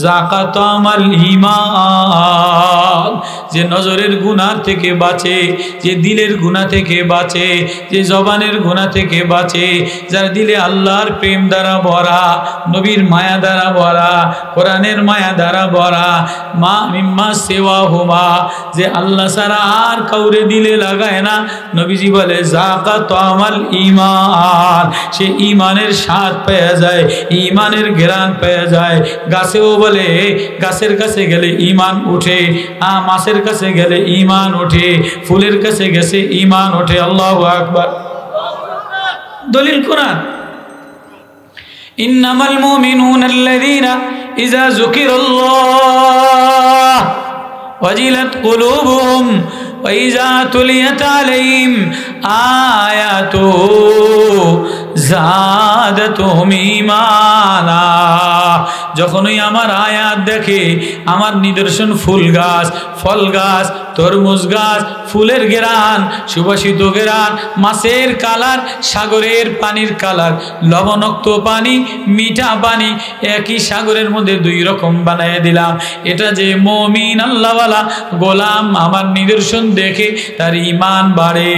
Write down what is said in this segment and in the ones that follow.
যাকাত আমাল ঈমান, যে নজরের গুনাহ থেকে বাঁচে, যে দিলের গুনাহ থেকে বাঁচে, যে জবানের গুনাহ থেকে বাঁচে, যার দিলে আল্লাহর প্রেম দ্বারা ভরা, নবীর মায়া দ্বারা ভরা, কোরআনের মায়া দ্বারা ভরা, মা মিম্মা সেওয়া হুমা, যে আল্লাহ ছাড়া আর কাউরে দিলে লাগায় না। নবীজি বলে যাকাত আমাল ঈমান, সে ঈমানের স্বাদ পেয়ে যায়, ঈমানের ঘ্রাণ পেয়ে যায়। গাছেও বলে গাছের কাছে গেলে ঈমান উঠে, মাছের কাছে গেলে ঈমান ওঠে, ফুলের কাছে গেছে ঈমান ওঠে। আল্লাহু আকবার। দলিল কোরআন। ইন্নামাল মুমিনুনা আল্লাযীনা ইযা যুকিরাল্লাহ ওয়াজিলাত কুলুবুহুম ওয়া ইযা তুলিয়াত আলাইহিম আয়াতুহু যাদাতুহুম ঈমানা। যখনই আমার আয়াত দেখে, আমার নিদর্শন, ফুল গাছ, ফল গাছ, তরমুজ গাছ, ফুলের ঘেরান, সুবাসিত ঘেরান, মাছের কালার, সাগরের পানির কালার, লবণাক্ত পানি, মিঠা পানি, একই সাগরের মধ্যে দুই রকম বানিয়ে দিলাম। এটা যে মুমিন আল্লাহওয়ালা গোলাম, আমার নিদর্শন দেখে তার ঈমান বাড়ে,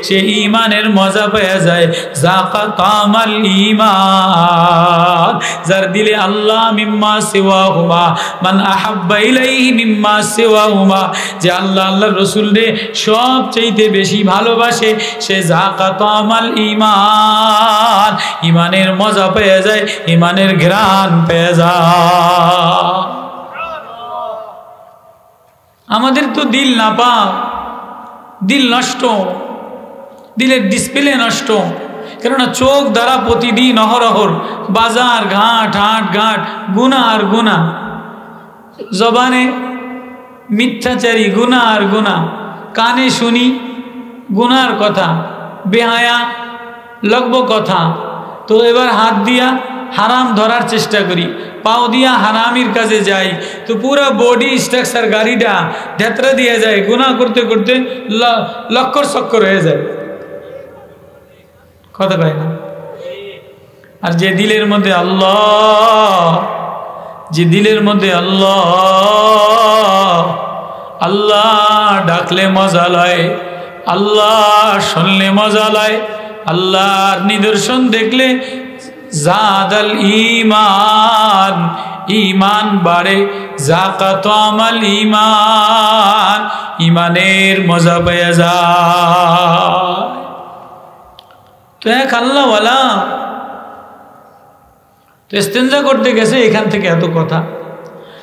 সে ঈমানের মজা পেয়ে যায়। যাকাত আমাল ঈমান, যার দিলে আল্লাহ মিম্মা সিওয়াহুমা মান আহাব্বা ইলাইহি মিম্মা সিওয়াহুমা, যে আল্লাহ আল্লাহর রাসূল রে সবচেয়ে বেশি ভালোবাসে, সে যাকাত আমাল ঈমান, ঈমানের মজা পেয়ে যায়, ঈমানের ঘ্রাণ পেয়ে যায়। আমাদের তো দিল নাপাক, দিল নষ্ট, দিলের ডিসপ্লে নষ্ট। কেননা চোখ দ্বারা প্রতিদিন অহরহর বাজার ঘাট, হাট ঘাট, গুনাহ আর গুনাহ, জবানে মিথ্যাচারী, গুনাহ আর গুনাহ, কানে শুনি গুনার কথা, বেহায়া লগব কথা। তো এবার হাত দিয়া হারাম ধরার চেষ্টা করি, পাও দিয়া হারামির কাছে যাই, তো পুরো বডি স্ট্রাকচার গাড়িটা ঢেতরা দিয়ে যায়, গুনাহ করতে করতে লক্কর চক্কর হয়ে যায়। কথা কয় না? আর যে দিলের মধ্যে আল্লাহ, যে দিলের মধ্যে আল্লাহ, আল্লাহ ডাকলে মজা লয়, আল্লাহ শুনলে মজা লয়, আল্লাহর নিদর্শন দেখলে যাদাল ঈমান, ঈমান বাড়ে। যাকাত আমাল ঈমান, ঈমানের মজা পেয়ে যায়। তো এক আল্লাহওয়ালা তো ইস্তেঞ্জা করতে গেছে, এখান থেকে এত কথা।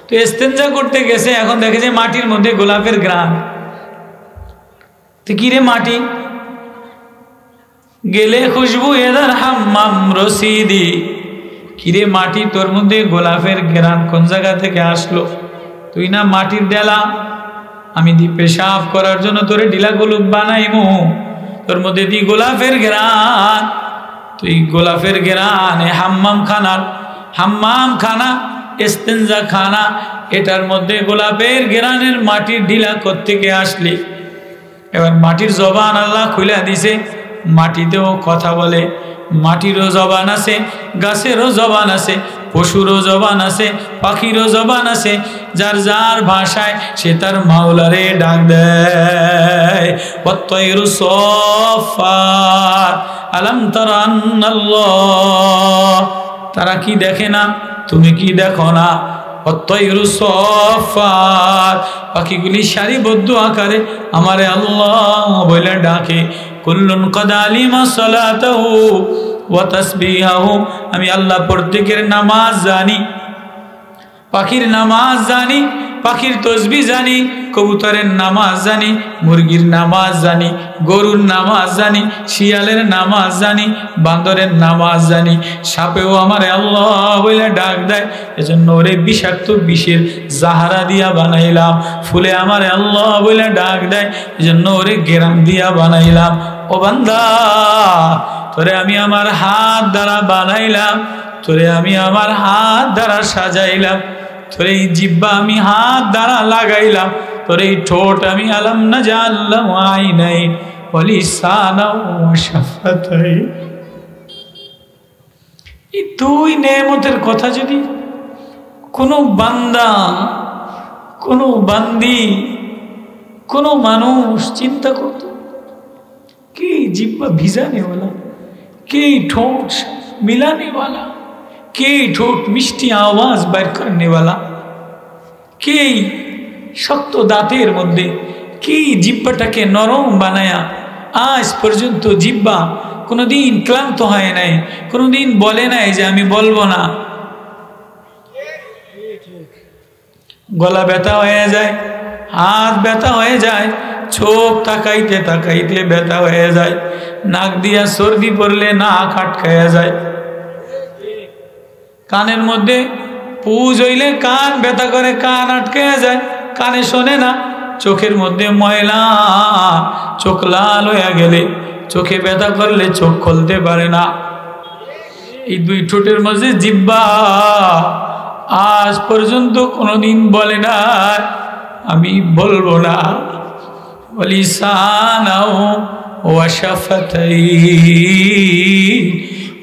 তো ইস্তেঞ্জা করতে গেছে, এখন দেখে যে মাটির মধ্যে গোলাপের গ্রাম। তো কিরে মাটি, গেলে খুশবু এদার হাম্মাম রসিদি, কিরে মাটি, তোর মধ্যে গোলাপের গ্রাম কোন জায়গা থেকে আসলো? তুই না মাটির ডেলা, আমি দি পেশাব করার জন্য তোরে ডিলা গোলুপ বানাইমু, তোর মধ্যে দি গোলাপের ঘেরান। তুই গোলাপের ঘেরান, হাম্মাম খানার, হাম্মাম খানা, ইস্তেঞ্জা খানা, এটার মধ্যে গোলাপের ঘেরানের মাটির ঢিলা কোত্থেকে আসলি? এবার মাটির জবান আল্লাহ খুলে দিছে, মাটিতেও কথা বলে, মাটিরও জবান আছে, গাছেরও জবান আছে, পশুরও জবান আছে, পাখিরও জবান আছে, যার যার ভাষায় সে তার মাওলারে ডাক দেয়। ওয়াত-তায়রু সাফফাত আলাম তারা আন্নাল্লাহ, তারা কি দেখে না? তুমি কি দেখো না? ওয়াত-তায়রু সাফফাত, পাখিগুলি সারিবদ্ধ আকারে আমারে আল্লাহ বলে ডাকে। কুল্লুন ক্বাদ আলিমা সালাতাহু ওয়া তাসবিহাহু, আমি আল্লাহ প্রত্যেকের নামাজ জানি, পাখির নামাজ জানি, পাখির তসবিহ জানি, কবুতরের নামাজ জানি, মুরগির নামাজ জানি, গরুর নামাজ জানি, শিয়ালের নামাজ জানি, বান্দরের নামাজ জানি, সাপেও আমারে আল্লাহ বলে ডাক দেয়। এজন্য ওরে বিষাক্ত বিষের জাহারা দিয়া বানাইলাম, ফুলে আমারে আল্লাহ বলে ডাক দেয়, এজন্য ওরে গেরাম দিয়া বানাইলাম। ও বান্দা, তোরে আমি আমার হাত দ্বারা বানাইলাম, তোরে আমি আমার হাত দ্বারা সাজাইলাম, তোর এই জিহ্বা আমি হাত দ্বারা লাগাইলাম, তোর এই ঠোঁট আমি আলাম নাজআল লাহু আইনাইন ওয়া লিসানাও ওয়া শাফাতাইন। এই দুই নেয়ামতের কথা যদি কোনো বান্দা, কোনো বান্দি, কোনো মানুষ চিন্তা করত কে জিব্বা ভিজানে वाला, কে ঠোঁট मिलाने वाला, কে ঠোঁট মিষ্টি আওয়াজ বের करने वाला, কে শক্ত দাঁতের মধ্যে কি জিব্বাটাকে নরম বানায়া আজ পর্যন্ত জিব্বা কোনোদিন ক্লান্ত হয় নাই, কোনোদিন বলে নাই যে আমি বলবো না। গলা ব্যথা হয়ে যায়, হাত ব্যথা হয়ে যায়, চোখ তাকাইতে তাকাইতে ব্যথা হয়ে যায়, নাক দিয়া সর্দি পড়লে নাক আটকায়া যায়, কানের মধ্যে পুজ হইলে কান ব্যথা করে, কান আটকায়া যায়, কানে শোনে না, চোখের মধ্যে ময়লা, চোখ লাল হয়ে গেলে, চোখে ব্যথা করলে চোখ খুলতে পারে না। এই দুই ঠোঁটের মধ্যে জিব্বা আজ পর্যন্ত কোনোদিন বলে না আমি বলবো না। ওয়ালিসানাও ওয়া শাফাতাইন,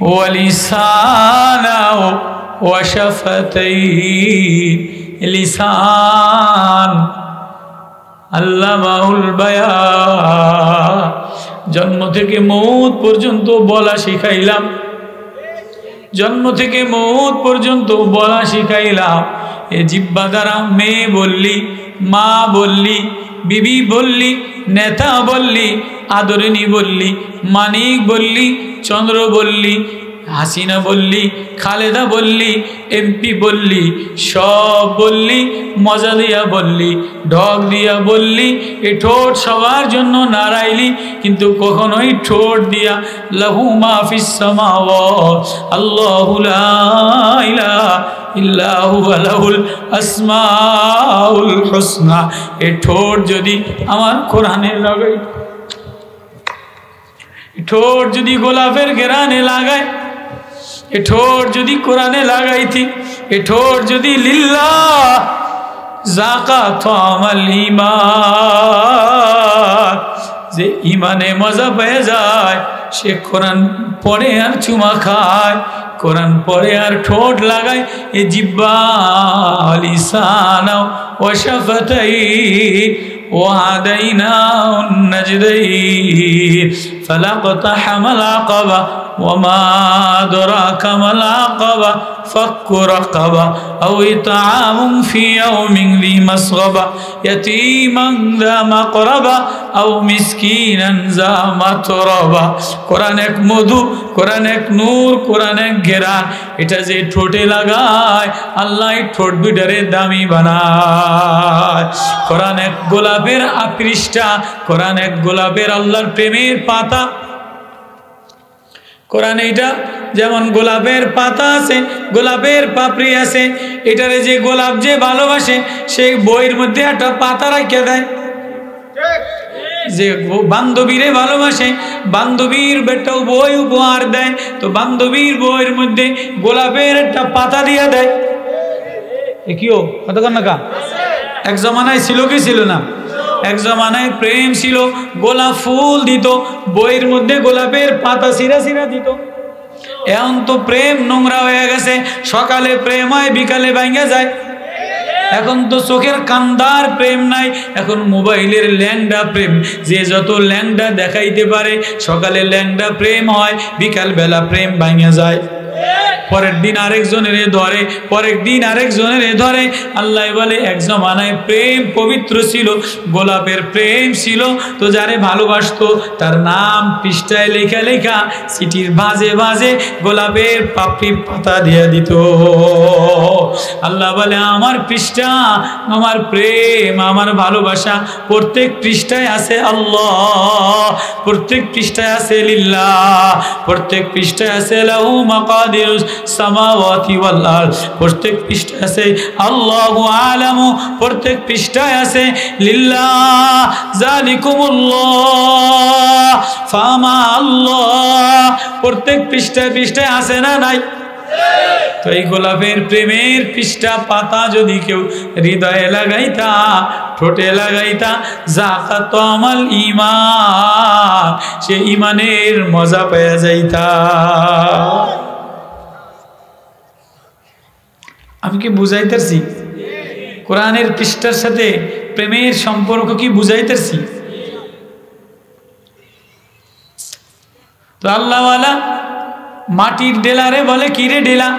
ওয়ালিসানাও ওয়া শাফাতাইন, লিসান আল্লামাউল বায়ান। জন্ম থেকে মৌত পর্যন্ত বলা শিখাইলাম, জন্ম থেকে মৌত পর্যন্ত বলা শিখাইলাম। এ জিব্বা দ্বারা মেয়ে বললি, মা বললি, বিবি বললি, নেতা বললি, আদরিনী বললি, মানিক বললি, চন্দ্র বললি, হাসিনা বললি, খালেদা বললি, এমপি বললি, সব বললি, মজা দিয়া বললি, ঢক দিয়া বললি। এ ঠোঁট সবার জন্য নাড়াইলি, কিন্তু কখনোই ঠোঁট দিয়া লাহু মা ফিস সামাওয়াত আল্লাহু লা ইলাহা ইল্লা হুয়া লাহুল আসমাউল হুসনা। এ ঠোঁট যদি আমার কোরআনে লাগাই, ঠোঁট যদি গোলাপের ঘেরানে লাগায়, এ ঠোঁট যদি কোরআনে লাগাইতি, এ ঠোঁট যদি লিল্লাহ যাকাত আমাল ঈমান, যে ঈমানে মজা পেয়ে যায়, সে কোরআন পড়ে আর চুমা খায়, কোরআন পড়ে আর ঠোঁট লাগায়। এ জিব্বা লিসানা ওয়া শাফাতাইন ওয়াহাদাইনাহুন নাজদাইন ফালাকতাহামাল আকাবা ওয়ামা আদরাকা মাল আকাবা ফাক্কু রাকাবা আও ইতআমুন ফি ইয়াওমিন যী মাসগাবা ইয়াতীমান যা মাকরাবা আও মিসকিনান যা মাতরাবা। কোরআন এক মধু, কোরআন এক নূর, কোরআন এক ঘেরান। এটা যে ঠোঁটে লাগায়, আল্লাহ ঠোঁট দুটারে দামি বানায়। কোরআন এক গোলাপের পৃষ্ঠা, কোরআন এক গোলাপের আল্লাহর প্রেমের পাতা। কোরআন এইটা যেমন গোলাপের পাতা আছে, গোলাপের পাপড়ি আছে, এটারে যে গোলাপ যে ভালোবাসে, সেই বইয়ের মধ্যে একটা পাতা রাখিয়ে দেয়। যে বান্ধবীরে ভালোবাসে, বান্ধবীর বেটাও বই উপহার দেয়, তো বান্ধবীর বইয়ের মধ্যে গোলাপের একটা পাতা দিয়ে দেয়। এ কিও কতক্ষণ না কা এক জমানায় ছিল কি ছিল না? এক জমানায় প্রেম ছিল, গোলাপ ফুল দিত, বইয়ের মধ্যে গোলাপের পাতা সিরা সিরা দিত। এখন তো প্রেম নোংরা হয়ে গেছে, সকালে প্রেম হয়, বিকালে ভাঙা যায়। এখন তো চোখের কান্দার প্রেম নাই, এখন মোবাইলের ল্যাংডা প্রেম। যে যত ল্যাংডা দেখাইতে পারে, সকালে ল্যাংডা প্রেম হয়, বিকাল বেলা প্রেম ভাঙা যায়। পরের দিন আরেকজনের ধরে, পরের দিন আরেকজনের ধরে। আল্লাহ বলে এক জমানায় প্রেম পবিত্র ছিল, গোলাপের প্রেম ছিল, তো যারে ভালোবাসতো তার নাম পৃষ্ঠায় লেখা লেখা চিঠির ভাঁজে ভাঁজে গোলাপের পাপড়ি পাতা দিয়ে দিত। আল্লাহ বলে আমার পৃষ্ঠা, আমার প্রেম, আমার ভালোবাসা প্রত্যেক পৃষ্ঠায় আছে আল্লাহ, প্রত্যেক পৃষ্ঠায় আছে লিল্লাহ, প্রত্যেক পৃষ্ঠায় আছে লাহু মাকাদিরুস সামাওয়াতি ওয়াল আরদ, প্রত্যেক পৃষ্ঠায় আছে আল্লাহু আলামু, প্রত্যেক পৃষ্ঠায় আছে লিল্লাহ যালিকুমুল্লাহ ফামা আল্লাহ, প্রত্যেক পৃষ্ঠায় পৃষ্ঠায় আছে না নাই? তো এই গোলাপের প্রেমের পৃষ্ঠা পাতা যদি কেউ হৃদয়ে লাগাইতা, ঠোঁটে লাগাইতা, যাকাত আমাল ঈমান, সে ঈমানের মজা পেয়ে যাইতা। আমি কি বুঝাইতেছি? কোরআনের পৃষ্ঠার সাথে প্রেমের সম্পর্ক কি বুঝাইতেছি? তো আল্লাহওয়ালা মাটির ডেলারে বলে, কি রে ডেলা,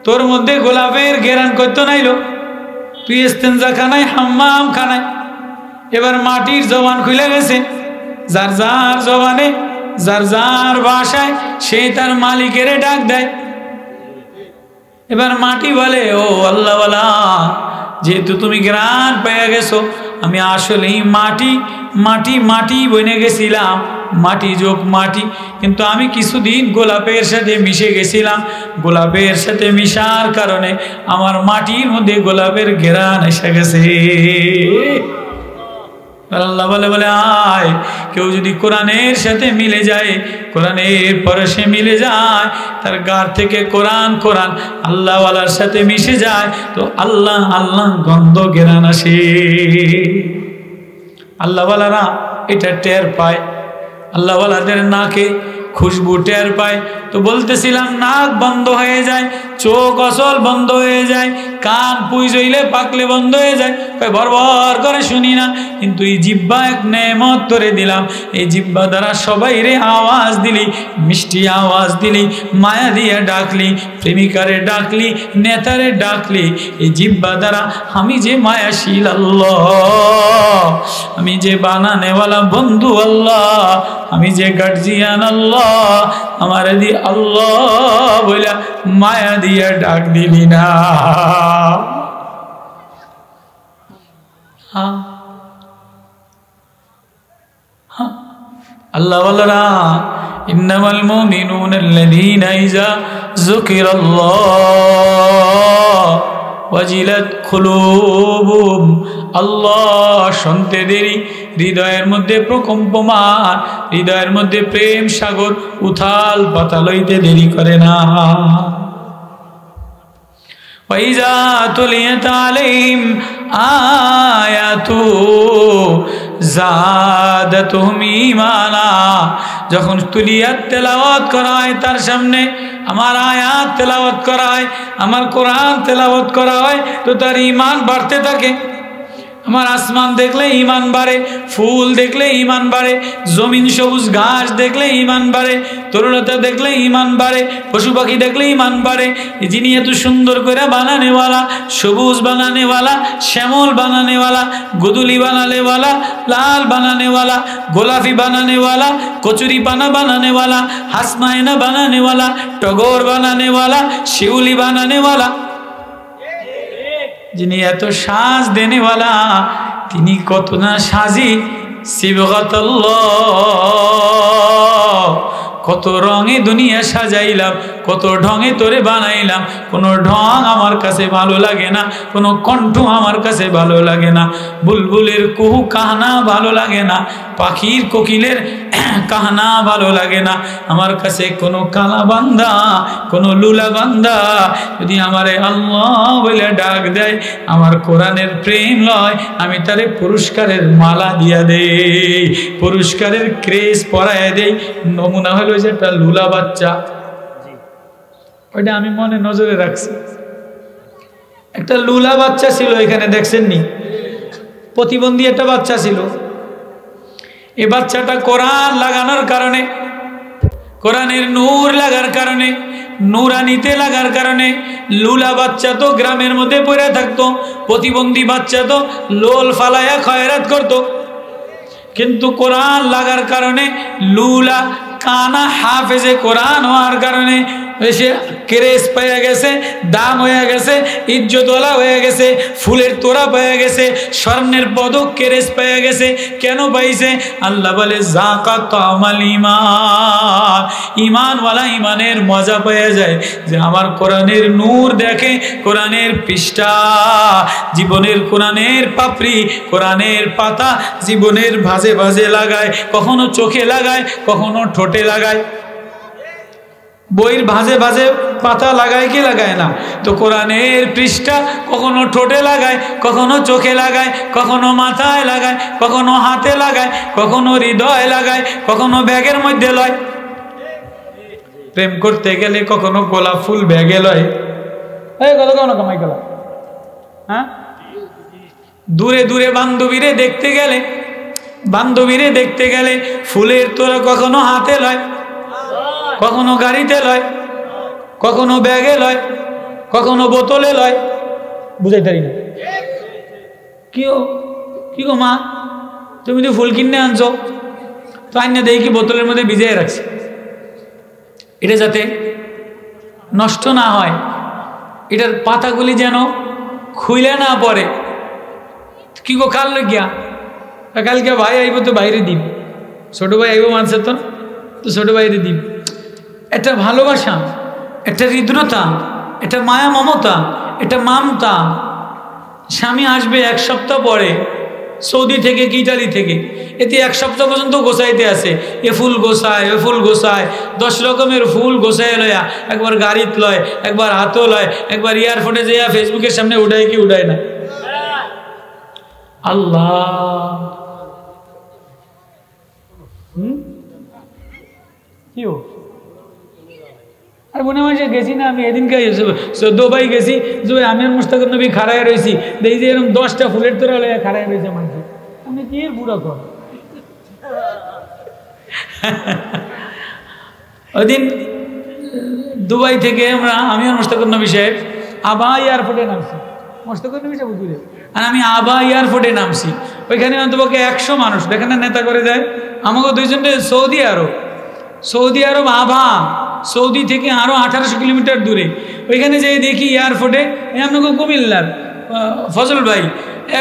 তোর মধ্যে গোলাপের ঘেরান করতো নাইলো, তুই ইস্তেঞ্জা খানায় হাম্মাম খানায়। এবার মাটির জবান খুলে গেছে, যার যার জবানে যার যার ভাষায় সে তার মালিকের ডাক দেয়। এবার মাটি বলে, ও আল্লাহওয়ালা, যেহেতু তুমি ঘ্রাণ পেয়ে গেছো, আমি আসলেই মাটি মাটি মাটি বনে গেছিলাম, মাটি যোগ মাটি, কিন্তু আমি কিছুদিন গোলাপের সাথে মিশে গেছিলাম, গোলাপের সাথে মিশার কারণে আমার মাটির মধ্যে গোলাপের ঘ্রাণ এসে গেছে। আল্লাহ বলে বলে আয়, কেউ যদি কোরআনের সাথে মিলে যায়, কোরআনের পরশে মিলে যায়, তার গার থেকে কোরআন কোরআন আল্লাহওয়ালার সাথে মিশে যায়, তো আল্লাহ আল্লাহ গন্ধ ঘেরান আসে। আল্লাহওয়ালারা এটা টের পায়, আল্লাহওয়ালাদের নাকে খুশবু টের পায়। তো বলতেছিলাম, নাক বন্ধ হয়ে যায়, চোখ অচল বন্ধ হয়ে যায়, কান পুই জইলে পাকলে বন্ধ হয়ে যায়, বরবর করে শুনি না, কিন্তু এই জিব্বা এক নেমত করে দিলাম, এই জিব্বা দ্বারা সবাই রে আওয়াজ দিলি, মিষ্টি আওয়াজ দিলি, মায়া দিয়ে ডাকলি, প্রেমিকারে ডাকলি, নেতারে ডাকলি, এই জিব্বা দ্বারা আমি যে মায়াশীল আল্লাহ, আমি যে বানানেওয়ালা বন্ধু আল্লাহ, আমি যে গার্জিয়ান আল্লাহ, আমার দি আল্লাহ বইলা মায়া দিয়ে ডাক দিলি না। আল্লাহ ওয়ালারা, ইন্নামাল মুমিনুনা আল্লাযীনা ইযা যুকিরাল্লাহ ওয়াজিলাত কুলুবুহুম, আল্লাহ শুনতে দেরি, হৃদয়ের মধ্যে প্রকম্পমান, হৃদয়ের মধ্যে প্রেম সাগর উথাল পাতাল হইতে দেরি করে না। ওয়াইজা তুলিয়াত আলাইহিম আয়াতু যাদাতুহুম ঈমানা, যখন তুলিয়াত তেলাওয়াত করা হয় তার সামনে, আমার আয়াত তেলাওয়াত করা হয়, আমার কোরআন তেলাওয়াত করা হয়, তো তার ঈমান বাড়তে থাকে। আমার আসমান দেখলে ঈমান বাড়ে, ফুল দেখলে ঈমান বাড়ে, জমিন সবুজ ঘাস দেখলে ঈমান বাড়ে, তরুণতা দেখলে ঈমান বাড়ে, পশু পাখি দেখলে ঈমান বাড়ে। যিনি এত সুন্দর করে বানানেওয়ালা, সবুজ বানানেওয়ালা, শ্যামল বানানেওয়ালা, গোদুলি বানানেওয়ালা, লাল বানানেওয়ালা, গোলাপি বানানেওয়ালা, কচুরি পানা বানানেওয়ালা, হাসনায়না বানানেওয়ালা, টগর বানানেওয়ালা, শিউলি বানানেওয়ালা, যিনি এত সাজ দেনেওয়ালা, তিনি কত না সাজি সিবগাতাল্লাহ, কত রঙে দুনিয়া সাজাইলাম, কত ঢঙে তোরে বানাইলাম, কোনো ঢং আমার কাছে ভালো লাগে না, কোনো কণ্ঠ আমার কাছে ভালো লাগে না, বুলবুলের কুহু কাহনা ভালো লাগে না, পাখির কোকিলের কাহনা ভালো লাগে না, আমার কাছে কোনো কালা বান্দা, কোনো লুলা বান্দা যদি আমারে আল্লাহ বলে ডাক দেয়, আমার কোরআনের প্রেম লয়, আমি তারে পুরস্কারের মালা দিয়া দেই, পুরস্কারের ক্রেস পরায় দেই। নমুনা হলো যেটা লুলা বাচ্চা, ওইটা আমি মনে নজরে রাখছি। একটা লুলা বাচ্চা ছিল এখানে, দেখছেন নি? প্রতিবন্ধী একটা বাচ্চা ছিল। এই বাচ্চাটা কোরআন লাগানোর কারণে, কোরআনের নূর লাগার কারণে, নুরানিতে লাগার কারণে, লুলা বাচ্চা তো গ্রামের মধ্যে পড়ে থাকতো, প্রতিবন্ধী বাচ্চা তো লোল ফালায়া খয়রাত করতো, কিন্তু কোরআন লাগার কারণে, লুলা কানা হাফেজে কোরআন হওয়ার কারণে সে ক্রেস পেয়ে গেছে, দাম হয়ে গেছে, ইজ্জতওয়ালা হয়ে গেছে, ফুলের তোড়া পেয়ে গেছে, স্বর্ণের পদক ক্রেস পেয়ে গেছে। কেন পাইছে? আল্লাহ বলে যাকাত আমাল ঈমান, ঈমানওয়ালা ঈমানের মজা পেয়ে যায়, যে আমার কোরআনের নূর দেখে, কোরআনের পৃষ্ঠা, জীবনের কোরআনের পাপড়ি, কোরআনের পাতা জীবনের ভাজে ভাজে লাগায়, কখনো চোখে লাগায়, কখনো ঠোঁটে লাগায়। বইয়ের ভাজে ভাজে পাতা লাগায় কি লাগায় না? তো কোরআনের পৃষ্ঠা কখনো ঠোঁটে লাগায়, কখনো চোখে লাগায়, কখনো মাথায় লাগায়, কখনো হাতে লাগায়, কখনো হৃদয় লাগায়, কখনো ব্যাগের মধ্যে লয়। প্রেম করতে গেলে কখনো গোলাপ ফুল ব্যাগে লয়, এই কত কেমন কামাই গেল? হ্যাঁ, দূরে দূরে বান্ধবীরে দেখতে গেলে ফুলের তোরা কখনো হাতে লয়, কখনো গাড়িতে লয়, কখনো ব্যাগে লয়, কখনো বোতলে লয়। বুঝাই পারি না। কি গো মা, তুমি তো ফুল কিনে আনছো, তো আইনে দেখি বোতলের মধ্যে ভিজিয়ে রাখছি, এটা যাতে নষ্ট না হয়, এটার পাতাগুলি যেন খুইলে না পড়ে। কি গো কাল গিয়া, কালকে ভাই আইব তো বাইরে দিন, ছোট ভাই আইব মানুষের তো ছোট বাইরে দিন। একটা ভালোবাসা, একটা হৃদ্রতা, একটা মায়া মমতা, একটা মামতা। স্বামী আসবে এক সপ্তাহ পরে সৌদি থেকে কি ইটালি থেকে, এতে এক সপ্তাহ পর্যন্ত গোছাইতে আসে, এ ফুল গোছায়, এ ফুল গোছায়, 10 রকমের ফুল গোছায় লয়া, একবার গাড়িত লয়, একবার হাতও লয়, একবার এয়ারপোর্টে যাইয়া ফেসবুকের সামনে উঠায় কি উঠায় না। আল্লাহ, কি আর মনে হয় গেছি না আমি এদিনকে দুবাই গেছি, আমি আর মুস্তাকুর নবী খাড়ায় রয়েছি, দেখি যে এরকম 10টা ফুলের তোরা লইয়া খাড়ায় রয়েছে মানুষ। আমি কি বুড়া কর ওই দিন দুবাই থেকে আমি আর মুস্তাকুর নবী সাহেব আবা এয়ারপোর্টে নামছি, মুস্তাকুর নবী সাহেব বুঝলে, আর আমি আবা এয়ারপোর্টে নামছি। ওইখানে অন্তপক্ষে 100 মানুষ এখানে নেতা করে দেয়। আমাকে দুইজনটা সৌদি আরব আবা, সৌদি থেকে আরো 1800 কিলোমিটার দূরে। ওইখানে যেয়ে দেখি এয়ারপোর্টে আপনাকে কুমিল্লার ফজল ভাই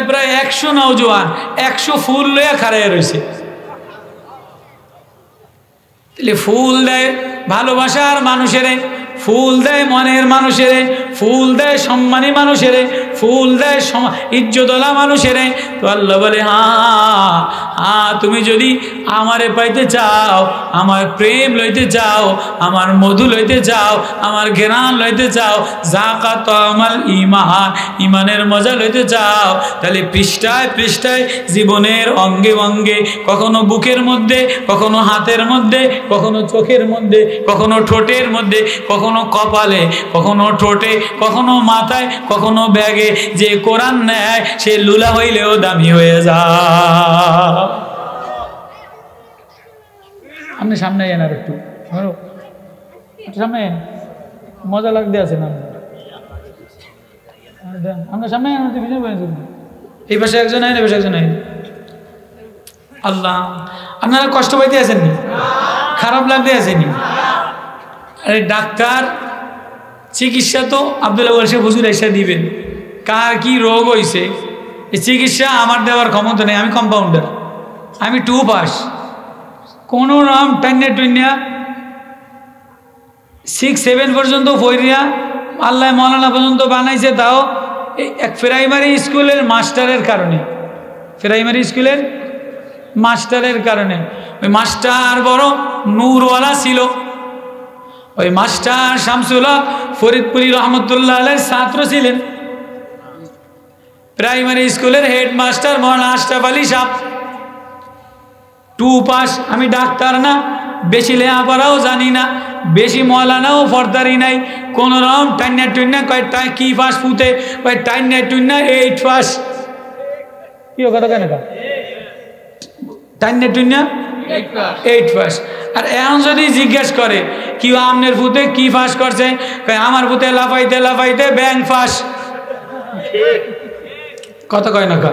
প্রায় 100 নওজোয়ান 100 ফুল লইয়া খাড়াইয়া রয়েছে। তাহলে ফুল দেয় ভালোবাসার মানুষেরে, ফুল দেয় মনের মানুষেরে, ফুল দেয় সম্মানী মানুষেরে, ফুল দেয় ইজ্জতওয়ালা মানুষেরে। তো আল্লাহ বলে হ্যাঁ তুমি যদি আমারে পাইতে চাও, আমার প্রেম লইতে চাও, আমার মধু লইতে চাও, আমার ঘেরান লইতে চাও, যাকাত আমাল ঈমান, ঈমানের মজা লইতে চাও, তাহলে পৃষ্ঠায় পৃষ্ঠায় জীবনের অঙ্গে অঙ্গে, কখনো বুকের মধ্যে, কখনো হাতের মধ্যে, কখনো চোখের মধ্যে, কখনো ঠোঁটের মধ্যে, কখনো কপালে, কখনো ঠোঁটে, কখনো মাথায়, কখনো ব্যাগে, যে কোরআন নেয় সে লুলা হইলেও দামি হয়ে যায়। আপনি সামনে এন আর একটু সামনে এন, মজা লাগতে আছে না আমরা সামনে এই পাশে একজন আইন, এই পাশে একজন আইন। আল্লাহ, আপনারা কষ্ট পাইতে আছেননি? খারাপ লাগতে আসেনি? আরে ডাক্তার চিকিৎসা তো আব্দুল্লাহ বলছে হুজুর এসে দিবেন, কার কি রোগ হয়েছে এই চিকিৎসা আমার দেওয়ার ক্ষমতা নেই। আমি কম্পাউন্ডার, আমি 2 পাস, কোনো নাম টাইনে টুইনিয়া 6-7 পর্যন্ত পড়িয়া আল্লাহ মৌলানা পর্যন্ত বানাইছে, তাও এক প্রাইমারি স্কুলের মাস্টারের কারণে, প্রাইমারি স্কুলের মাস্টারের কারণে। ওই মাস্টার বড় নূরওয়ালা ছিল। ওই মাস্টার শামসুল্লাহ ফরিদপুরি রহমতুল্লাহ আলাইহির ছাত্র ছিলেন। প্রাইমারি স্কুলের হেডমাস্টার মৌলানা আশরাফ আলী সাহেব 2 পাস। আমি ডাক্তার না, বেশি লেখাপড়াও জানি না, বেশি মৌলানাও ফরদারি নাই, কোন রকম টাইনা টুইনা কয়েকটা কি পাস ফুতে কয় টাইনা টুইনা 8 পাস। কি কথা কেন টাইনা টুইনা 8 পাস। আর এখন যদি জিজ্ঞেস করে কি আমনের ফুতে কি পাস করছে, আমার ফুতে লাফাইতে লাফাইতে ব্যাংক পাস। কথা কয় না কা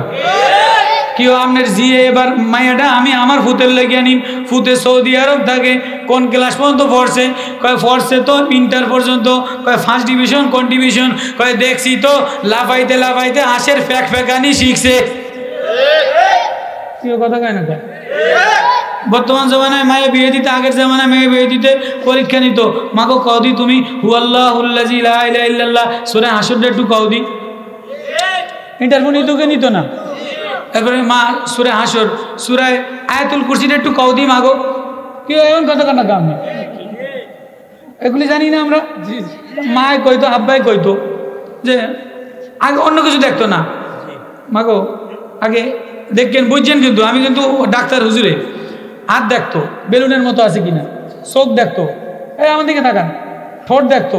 কেউ আপনার জিয়ে এবার মাইয়াটা আমি আমার ফুতের লেগে নিম, ফুতে সৌদি আরব থাকে, কোন ক্লাস পর্যন্ত পড়ছে, কয় পড়ছে তো ইন্টার পর্যন্ত, কয় 1st ডিভিশন কোন ডিভিশন, কয় দেখছি তো লাফাইতে লাফাইতে হাঁসের ফ্যাকানি শিখছে। কেউ কথা কয় না কা বর্তমান জমানায় মায়ে বিয়ে দিতে, আগের জমানায় মেয়ে বিয়ে দিতে পরীক্ষা নিত, মাগো কওদি তুমি হুয়াল্লাহুল্লাযী লা ইলাহা ইল্লাল্লাহ সূরা হাসরটা একটু কওদি, ইন্টারভিউ নিত না। তারপরে মা সূরা হাসর সূরা আয়াতুল কুরসিটা একটু কওদি মাগো, কেউ এমন কথা কান্না কাম নেই, এগুলি জানি না আমরা। মায় কইতো, আব্বাই কইতো যে আগে অন্য কিছু দেখতো না, মাগো আগে দেখেন বুঝছেন, কিন্তু আমি কিন্তু ডাক্তার হুজুরে হাত দেখতো বেলুনের মতো আছে কিনা, চোখ দেখতো, এই আমার দিকে তাকান, ঠোঁট দেখতো,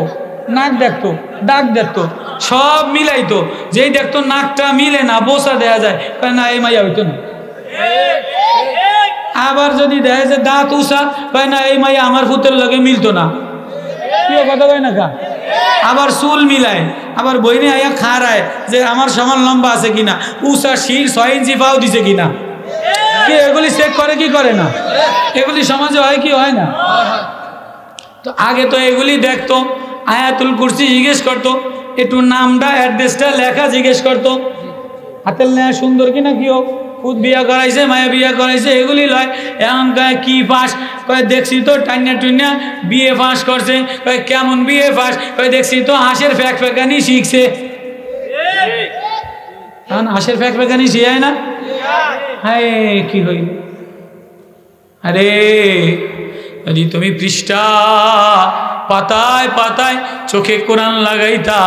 নাক দেখতো, ডাক দেখতো, সব মিলাইতো। যেই দেখতো নাকটা মিলে না, বোসা দেয়া যায়, না এই মাইয়া হইতো না। আবার যদি দেখে যে দাঁত উষা, না এই মাইয়া আমার ফুতের লগে মিলতো না। কেউ কথা কয় না কা? আবার চুল মিলায়, আবার বইনে আইয়া খাড়ায় যে আমার সমান লম্বা আছে কিনা, উষা শির 6 ইঞ্চি পাও দিছে কিনা। কি এগুলি চেক করে কি করে না? এগুলি সমাজে হয় কি হয় না? তো আগে তো এগুলি দেখতো, আয়াতুল কুরসি জিজ্ঞেস করতো, একটু নামটা অ্যাড্রেসটা লেখা জিজ্ঞেস করতো, হাতের নেয়া সুন্দর কিনা, কি হোক, খুদ বিয়া করাইছে, মায়া বিয়া করাইছে, এগুলি লয়। এখন কয় কি পাস, কয় দেখছি তো টাইনা টুইনা বিয়ে পাস করছে। কয় কেমন বিয়ে পাস? কয় দেখছি তো হাঁসের ফ্যাক ফ্যাকানি শিখছে। এখন হাঁসের ফ্যাক ফ্যাকানি শিখায় না? হায় কি হইল? আরে যদি তুমি পৃষ্ঠা পাতায় পাতায় চোখে কোরআন লাগাইতা,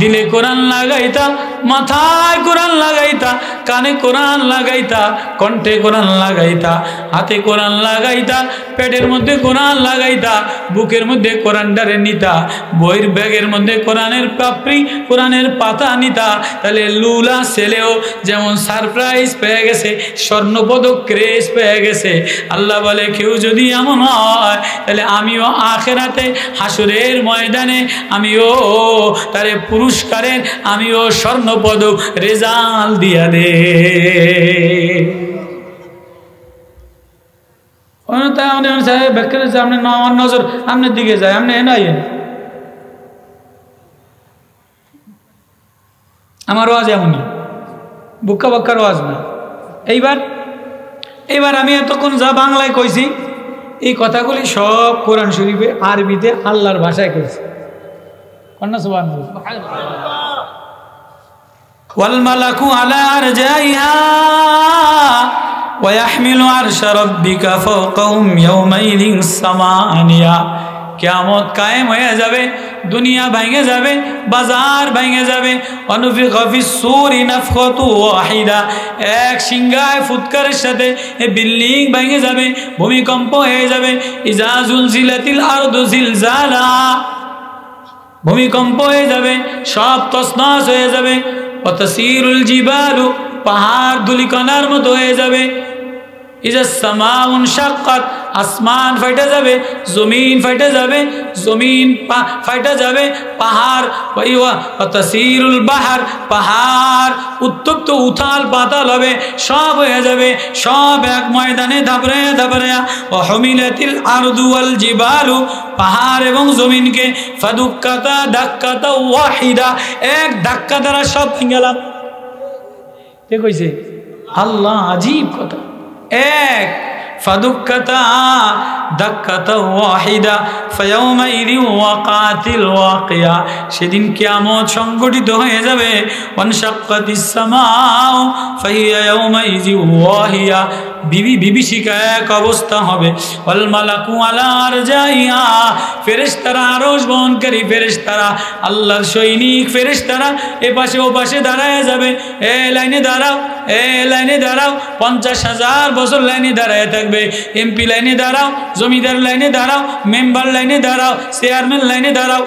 দিলে কোরআন লাগাইতা, মাথায় কোরআন লাগাইতা, কানে কোরআন লাগাইতা, কণ্ঠে কোরআন লাগাইতা, হাতে কোরআন লাগাইতা, পেটের মধ্যে কোরআন লাগাইতা, বুকের মধ্যে কোরআনটারে নিতা, বইয়ের ব্যাগের মধ্যে কোরআনের পাপড়ি, কোরআনের পাতা নিতা, তাহলে লুলা ছেলেও যেমন সারপ্রাইজ পেয়ে গেছে, স্বর্ণপদক ক্রেজ পেয়ে গেছে। আল্লাহ বলে কেউ যদি এমন হয়, তাহলে আমিও আখেরাতে হাসরের ময়দানে আমিও তারে পুরস্কারের, আমিও স্বর্ণপদক রেজাল্ট দিয়া দে। আমার নজর আপনার দিকে যায়, আপনি এনাই আমার ওয়াজ এমনই, বুক্কা বাক্কার ওয়াজ না। এইবার আমি এতক্ষণ যা বাংলায় কইছি, এই কথাগুলি সব কোরআন শরীফে আরবিতে আল্লাহর ভাষায় কইছি। কন্যা সুবহানাল্লাহ। ওয়াল মালাকু আলা আরজাইহা ওয়া ইয়াহমিলু আরশা রাব্বিকা ফাওকাহুম ইয়াওমাইযিন সামানিয়া। কিয়ামত কায়েম হয়ে যাবে, দুনিয়া ভেঙে যাবে, বাজার ভেঙে যাবে। অনুফিখা ফিস সূরি নাফখাতু ওয়াহিদা, এক সিংহায় ফুৎকারের সাথে এই বিল্ডিং ভেঙে যাবে, ভূমিকম্প হয়ে যাবে। ইজা জুলজিলাতিল আরদু জিলজালাহা, ভূমিকম্প হয়ে যাবে, সব তছনছ হয়ে যাবে। ওয়া তাসিরুল জিবালু, পাহাড় ধুলিকণার মতো হয়ে যাবে। ইজা সামাউ ইনশাক্কাত, আসমান ফাইটা যাবে, জমিন ফাইটা যাবে, জমিন ফাইটা যাবে, পাহাড় ওয়া তাসিরুল বাহর, পাহাড় উত্তপ্ত উথাল পাতাল হবে, সব হয়ে যাবে, সব এক ময়দানে ধাবড়ায়া ধাবড়ায়া। ওয়া হুমিলাতিল আরদু ওয়াল জিবালু, পাহাড় এবং জমিনকে ফাদুক্কাতা দাক্কাতা ওয়াহিদা, এক ধাক্কা দ্বারা সব ভেঙে গেলাম। কে কইছে? আল্লাহ। আজীব কথা। এক ফাদুক্কাতা দাক্কাতা ওয়াহিদা ফায়াউমাইযি ওয়াকাতিল ওয়াকিয়া, সেদিন কিয়ামত সংগঠিত হয়ে যাবে। ওয়ানশাক্কাতিস সামাউ ফাহিয়া ইয়াউমাইযি ওয়াহিয়া, বিভীষিকা এক অবস্থা হবে। ওয়াল মালাকু আলা আরজাইহা, ফেরেশতারা, আরশ বহনকারী ফেরেশতারা, আল্লাহর সৈনিক ফেরেশতারা এ পাশে ও পাশে দাঁড়ায় যাবে। এ লাইনে দাঁড়াও, এ লাইনে দাঁড়াও, 50,000 বছর লাইনে দাঁড়ায় থাকবে। এমপি লাইনে দাঁড়াও, জমিদার লাইনে দাঁড়াও, মেম্বার লাইনে দাঁড়াও, চেয়ারম্যান লাইনে দাঁড়াও,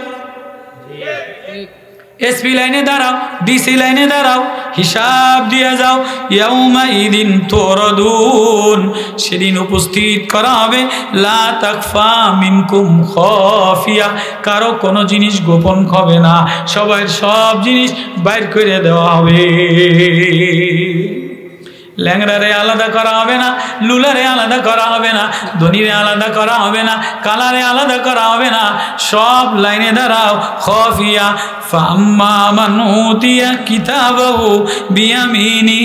এসপি লাইনে দাঁড়াও, ডিসি লাইনে দাঁড়াও, হিসাব দিয়ে যাও। ইয়াউমাইদিন তুরাদুন, সেদিন উপস্থিত করা হবে। লা তাকফা মিনকুম খাফিয়া, কারো কোনো জিনিস গোপন হবে না, সবাই সব জিনিস বাইর করে দেওয়া হবে। ল্যাংড়ারে আলাদা করা হবে না, লুলারে আলাদা করা হবে না, ধনীরে আলাদা করা হবে না, কালারে আলাদা করা হবে না, সব লাইনে দাঁড়াও। খাফিয়া ফাম্মা মান উতিয়া কিতাবাহু বিয়ামিনি,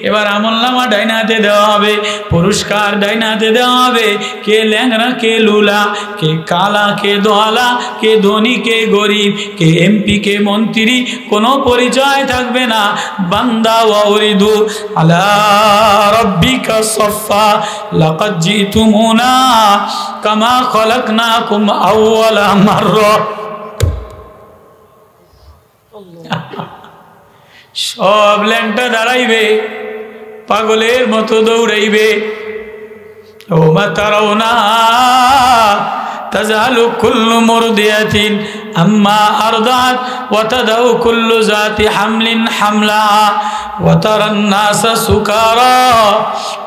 এবার আমলনামা ডাইনে হাতে দেওয়া হবে, পুরস্কার ডাইনে হাতে দেওয়া হবে। কে ল্যাংড়া, কে লুলা, কে কালা, কে দোয়ালা, কে ধনী, কে গরিব, কে এমপি, কে মন্ত্রী, কোনো পরিচয় থাকবে না। বান্দা ওয়ারিদু আলা রাব্বিকা সাফা লাকাদ জিতুমুনা কামা খলাকনাকুম আউওয়ালা মাররা। সব ল্যাংটা দাঁড়াইবে, পাগলের মতো দৌড়াইবে। ও মা তারাওনা তাজালু কুল্লু মুরদিয়াতিন আম্মা আরদাত ওয়া তাদাউ কুল্লু যাতি হামলিন হামলাহা ওয়া তারান নাসা সুকারা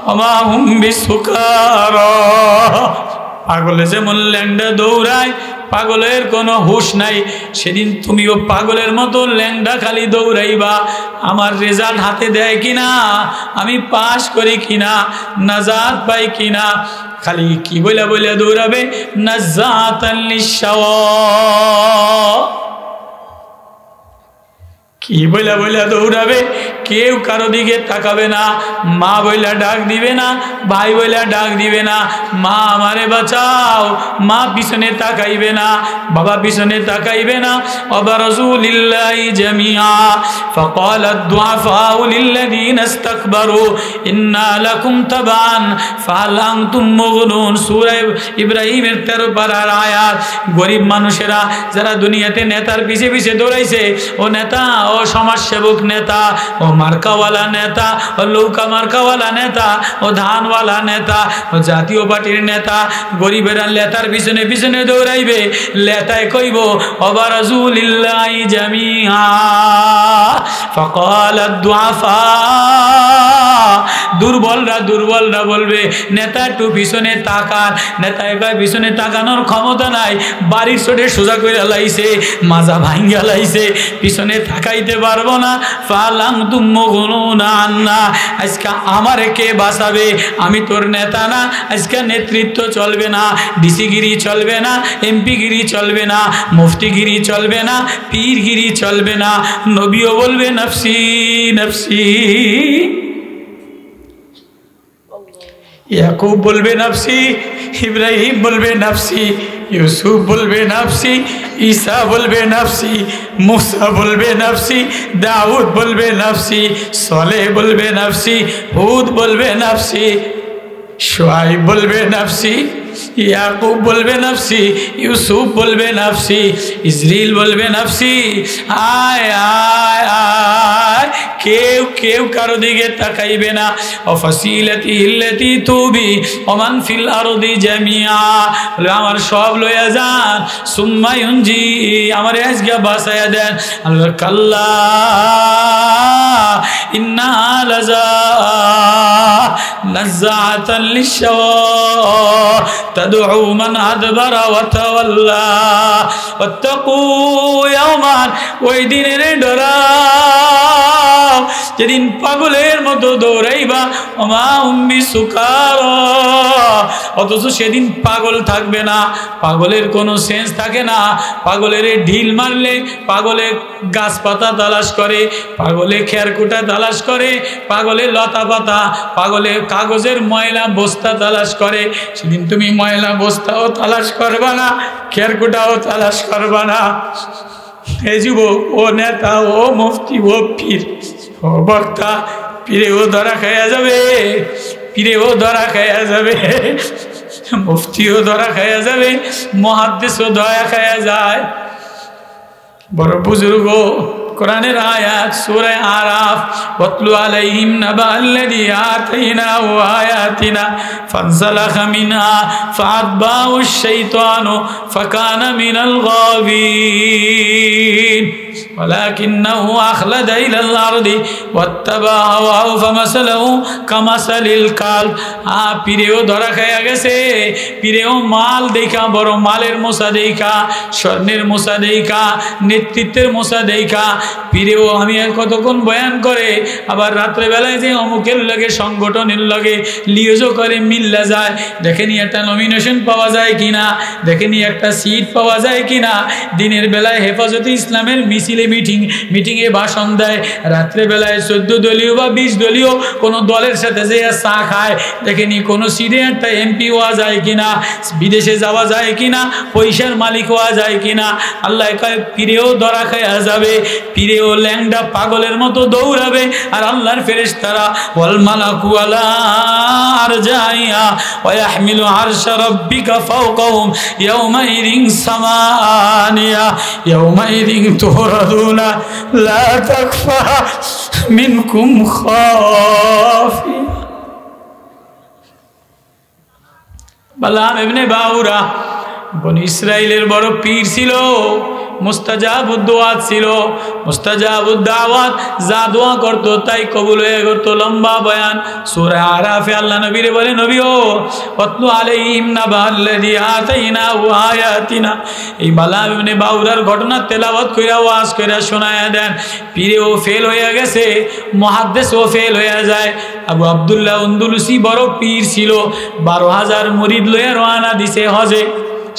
ওয়া মা হুম বিসুকারা। পাগলে যেমন ল্যাংড়া দৌড়ায়, পাগলের কোনো হুঁশ নাই, সেদিন তুমিও পাগলের মতো ল্যাংড়া খালি দৌড়াইবা। আমার রেজাল্ট হাতে দেয় কিনা, আমি পাস করি কিনা, নাজাত পাই কিনা, খালি কি বইলা বইলা দৌড়াবে, নাজাতান লিশাওয়া, কি বইলা বইলা দৌড়াবে, কেউ কারো দিকে তাকাবে না, মা বইলা ডাক দিবে না, ভাই বইলা ডাক দিবে না, মা আমারে বাঁচাও, মা পিছনে তাকাইবে না, বাবা পিছনে তাকাইবে না। ওয়াবারাজু লিল্লাহি জামিআ ফাকালাদ দুআফাউ লিল্লাযিনা ইসতাকবারু ইন্না লাকুম তাবান ফাহাল আনতুম মুগনুন। সূরা ইব্রাহিমের 13 পারার আয়াত। গরিব মানুষেরা যারা দুনিয়াতে নেতার পিছে পিছে দৌড়াইছে, ও নেতা, ও সমাজসেবক নেতা, ও মার্কাওয়ালা নেতা, ও লৌকা মার্কাওয়ালা নেতা, ও ধানওয়ালা নেতা, ও জাতীয় পার্টির নেতা, গরিবেরা লেতার পিছনে পিছনে দৌড়াইবে, লেতায় কইব ওয়াবারাজু লিল্লাহি জামিআ ফাকালাদ দুআফা। দুর্বলরা বলবে নেতা একটু পিছনে তাকান, নেতা একা পিছনে তাকানোর ক্ষমতা নাই, বাড়ির চোটে সোজা করে লাইছে, মাজা ভাঙ্গা লাইছে, পিছনে তাকাইতে পারবো না। ফালাং তুম্মু গুনুনা আন্না, আজকে আমারে কে বাঁচাবে, আমি তোর নেতা না, আজকে নেতৃত্ব চলবে না, ডিসিগিরি চলবে না, এমপিগিরি চলবে না, মুফতিগিরি চলবে না, পীরগিরি চলবে না। নবীও বলবে নফসি নফসি, ইয়াকুব বলবে নফসি, ইব্রাহিম বলবে নফসি, ইউসুফ বলবে নফসি, ঈসা বলবে নফসি, মুসা বলবে নফসি, দাউদ বলবে নফসি, সলেহ বলবে নফসি, হুদ বলবে নফসি, শুআইব বলবে নফসি, ইয়াকুব বলবে নফসি, ইউসুফ বলবে নফসি, ইসরাইল বলবে নফসি। আয় আয় আয়, কেউ কেউ কারো দিকে তাকাইবে না। অফাসিলাতি ইল্লাতি তুবি ওমান ফিল আরদি জামিআ, আমার সব লইয়া যান, সুম্মা ইউনজি, আমার আজকে বাঁচাইয়া দেন। আল্লাহ কাল্লা ইন্না লাযা নাযাআতান লিশাওয়া তাদউ মান আদবারা ওয়া তাওয়াল্লা ওয়াত্তাকু ইয়াওমান, ওই দিনের ডরাও যেদিন পাগলের মতো দৌড়াইবা, ওমা উম্মি সুকার, অথচ সেদিন পাগল থাকবে না, পাগলের কোনো সেন্স থাকে না। পাগলের ঢিল মারলে পাগলে গাছপাতা তালাশ করে, পাগলে খেরকুটা তালাশ করে, পাগলে লতা পাতা, পাগলে কাগজের ময়লা বস্তা তালাশ করে। সেদিন তুমি ময়লা বস্তাও তালাশ করবা না, খেরকুটাও তালাশ করবা না। হে যুবক, ও নেতা, ও মুফতি, ও পীর, ও বক্তা, পীরেও ধরা খাইয়া যাবে, পীরেও ধরা খাইয়া যাবে, মুফতিও ধরা খাইয়া যাবে, মুহাদ্দিসও ধরা খাইয়া যায়। বড় বুজুর্গ কোরআনের আয়াত সূরা আরাফ, ওয়াতলু আলাইহিম নাবাল্লাযী আতাইনাহু আয়াতিনা ফানসালাখা মিনহা ফাআতবাউশ শাইতানু ফাকানা মিনাল গাবিন ওয়ালাকিন্নাহু আখলাদা ইলাল আরদি ওয়াত্তাবা হাওয়াহু ফামাসালহু কামাসালিল কালব। পীরেও ধরা খাইয়া গেছে, পীরেও মাল দেখা, বড় মালের মোসা দেখা, স্বর্ণের মোসা দেখা, নেতৃত্বের মোসা দেখা, পীরেও আমি কতক্ষণ বয়ান করে, আবার রাত্রেবেলায় যে অমুকের লাগে, সংগঠনের লাগে লিওজও করে, মিল্লা যায়, দেখেনি একটা নমিনেশন পাওয়া যায় কিনা, দেখেনি একটা সিট পাওয়া যায় কিনা। দিনের বেলায় হেফাজতে ইসলামের মিছিলে মিটিংয়ে ভাষণ দেয়, রাত্রেবেলায় 14 দলীয় বা 20 দলীয় কোনো দলের সাথে যে চা খায়, দেখেনি কোনো সিটে একটা এমপি হওয়া যায় কিনা, বিদেশে যাওয়া যায় কিনা, পয়সার মালিক হওয়া যায় কিনা। আল্লাহ কয় পীরেও ধরা খাইয়া যাবে, পীরেও ল্যাংডা পাগলের মতো দৌড়াবে, আর আল্লাহর ফেরেশতারা ওয়াল মালাকু আলা আরজাইয়া ওয়া ইয়াহমিলু আরশা রাব্বিকা ফাওকাহুম ইয়াওমাইযিন সামানিয়া ইয়াওমাইযিন তুরাদুনা লা তাখফা মিনকুম খাফিয়া। বালাম ইবনে বাউরা বনি ইসরাইলের বড় পীর ছিল, মুস্তাজাবুদ দুআ ছিল, মুস্তাজাবুদ দাওয়াত, যা দোয়া করতো তাই কবুল হয়ে করতো। লম্বা বয়ান। সূরা আরাফে আল্লাহ নবীরে বলে, নবী ও ওয়াতলু আলাইহিম নাবাল্লাযী আতাইনাহু আয়াতিনা, এই বালা ইবনে বাউরার ঘটনা তেলাওয়াত কইরা ওয়াজ কইরা শোনায়া দেন। পীরেও ফেল হয়ে গেছে, মুহাদ্দিসও ফেল হয়ে যায়। আবু আব্দুল্লাহ আন্দলুসি বড় পীর ছিল, 12,000 মুরিদ লইয়া রওনা দিছে হজে।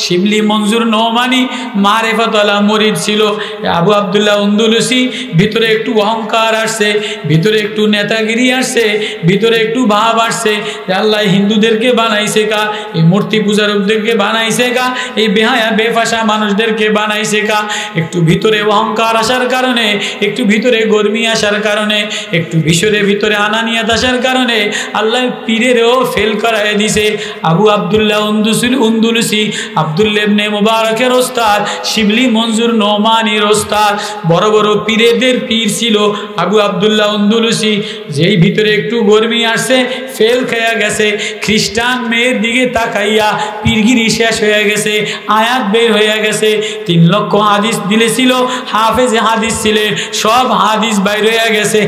শিবলি মঞ্জুর নোমানি মারেফাতওয়ালা মুরিদ ছিল। আবু আব্দুল্লাহ আন্দলুসি ভিতরে একটু অহংকার আসছে, ভিতরে একটু নেতাগিরি আসছে, ভিতরে একটু ভাব আসছে। আল্লাহ হিন্দুদেরকে বানাইছে কা, এই মূর্তি পূজারকদেরকে বানাইছে কা, এই বেহায়া বেফাসা মানুষদেরকে বানাইছে কা। একটু ভিতরে অহংকার আসার কারণে, একটু ভিতরে গর্মি আসার কারণে, একটু ভিতরে আনানিয়াত আসার কারণে আল্লাহ পীরেরও ফেল করায় দিছে। আবু আব্দুল্লাহ আন্দলুসি আব্দুল্লাহ ইবনে মুবারকের ওস্তাদ, শিবলি মঞ্জুর নোমানির ওস্তাদ, বড় বড় পীরেদের পীর ছিল আবু আব্দুল্লাহ আন্দলুসি। যেই ভিতরে একটু গরমি আসছে, ফেল খেয়ে গেছে। খ্রিস্টান মেয়ের দিকে তাকাইয়া পীরগিরি শেষ হয়ে গেছে, আয়াত বের হয়ে গেছে। 3 লক্ষ হাদিস দিলেছিল, হাফেজে হাদিস ছিলেন, সব হাদিস বাইর হয়ে গেছে।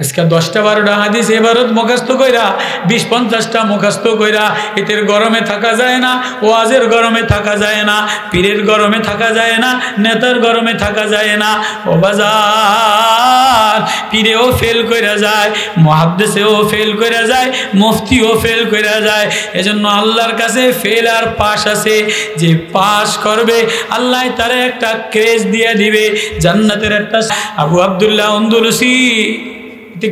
আজকে 10টা-12টা হাদিস এবারত মুখস্থ কইরা, 20-50টা মুখস্থ কইরা এতের গরমে থাকা যায় না, ওয়াজের গরমে থাকা যায় না, পীরের গরমে থাকা যায় না, নেতার গরমে থাকা যায় না। ও বাজার, পীরেও ফেল কইরা যায়, মুহাদ্দিসেও ফেল কইরা যায়, মুফতিও ফেল কইরা যায়। এজন্য আল্লাহর কাছে ফেল আর পাস আছে। যে পাস করবে আল্লাহ তারে একটা ক্রেজ দিয়ে দিবে, জান্নাতের একটা। আবু আব্দুল্লাহ আন্দলুসি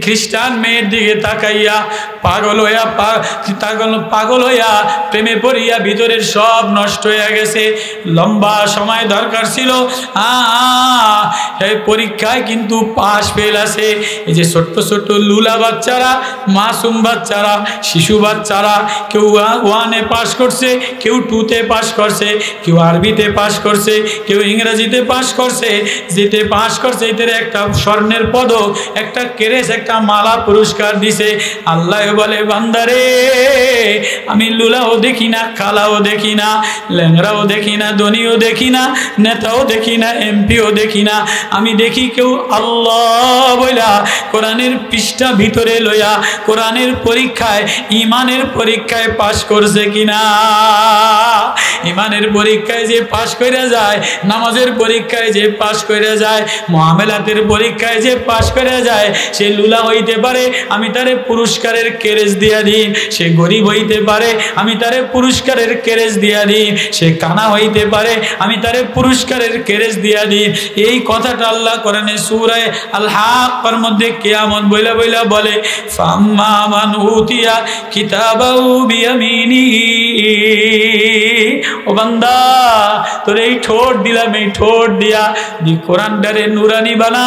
খ্রিস্টান মেয়ের দিকে তাকাইয়া পাগল হইয়া প্রেমে পড়িয়া ভিতরের সব নষ্ট হয়ে গেছে। লম্বা সময় দরকার ছিল, এই পরীক্ষায় কিন্তু পাশ ফেল আছে। এই যে ছোট্ট ছোট্ট লুলা বাচ্চারা, মাসুম বাচ্চারা, শিশু বাচ্চারা, কেউ 1-এ পাস করছে, কেউ 2-তে পাস করছে, কেউ আরবিতে পাস করছে, কেউ ইংরেজিতে পাস করছে। যেতে পাস করছে এদের একটা স্বর্ণের পদক, একটা ক্রেস, একটা মালা পুরস্কার দিছে। আল্লাহ বলে, বান্দারে আমি লুলাও দেখি না, খালাও দেখি না, ল্যাংরাও দেখি না, ধনীও দেখি না, নেতাও দেখি না, এমপিও দেখি না। আমি দেখি কেউ আল্লাহ বইলা কোরআনের পৃষ্ঠা ভিতরে লইয়া কোরআনের পরীক্ষায়, ইমানের পরীক্ষায় পাশ করছে কিনা। ইমানের পরীক্ষায় যে পাশ করে যায়, নামাজের পরীক্ষায় যে পাশ করে যায়, মুআমালাতের পরীক্ষায় যে পাশ করে যায়, সে লুলা হইতে পারে, আমি তারে পুরস্কারের ক্রেজ দিয়া দিই। সে গরিব হইতে পারে, আমি তারে পুরস্কারের ক্রেজ দিয়া দিই। সে কানা হইতে পারে, আমি তারে পুরস্কারের ক্রেজ দিয়া দিই। এই কথাটা আল্লাহ কোরআনে সূরা আল হাক্কার মধ্যে কিয়ামত বইলা বইলা বলে, ফাম্মা মান উতিয়া কিতাবাহু বিয়ামিনিহি। ও বান্দা, তোর এই ঠোঁট দিলাম, এই ঠোঁট দিয়া কোরআনটারে নুরানি বানা,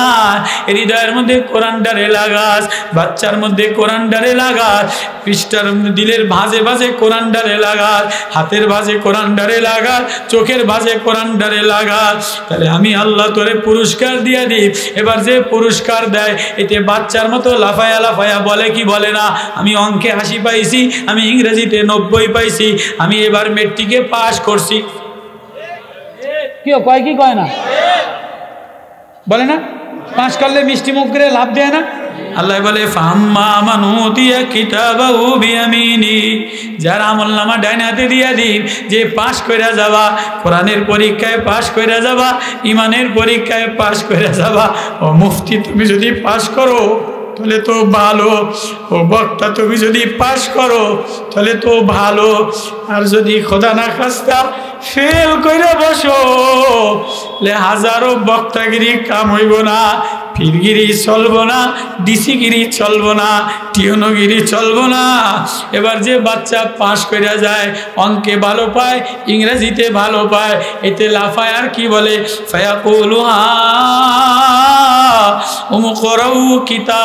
হৃদয়ের মধ্যে কোরআনটারে লাগাস, বাচ্চার মধ্যে কোরআনটারে লাগাস, পৃষ্ঠার দিলের ভাঁজে ভাঁজে কোরআনটারে লাগাস, হাতের ভাঁজে কোরআনটারে লাগাস, চোখের ভাঁজে কোরআনটারে লাগাস। তাহলে আমি আল্লাহ তোরে পুরস্কার দিয়ে দিই। এবার যে পুরস্কার দেয়, এতে বাচ্চার মতো লাফায়া লাফায়া বলে কি বলে না, আমি অঙ্কে 80 পাইছি, আমি ইংরেজিতে 90 পাইছি, আমি এবার মেট্রিকে পাস করছি। কি কয়, কি কয় না, বলে না, পাস করলে মিষ্টি মুখ করে লাভ দেয় না। আল্লাহ বলে, ফাম্মা মান উতিয়া কিতাবাহু বিয়ামিনি, যার আমলনামা ডাইন হাতে দিয়া দিন, যে পাস কইরা যাবা, কোরআনের পরীক্ষায় পাস কইরা যাবা, ইমানের পরীক্ষায় পাস কইরা যাবা। ও মুফতি, তুমি যদি পাস করো তাহলে তো ভালো, ও বক্তা তুমি যদি পাস করো তাহলে তো ভালো, আর যদি খোদা না খাস্তা ফেল কইরা বসো, হাজারো বক্তাগিরি কাম হইব না, পীরগিরি চলবো না, ডিসিগিরি চলবো না, টিউনগিরি চলবো না। এবার যে বাচ্চা পাস করে যায়, অঙ্কে ভালো পায়, ইংরেজিতে ভালো পায়, এতে লাফায় আর কি বলে, ফায়াকুলু হা উমুক করাউ কিতাবিয়া,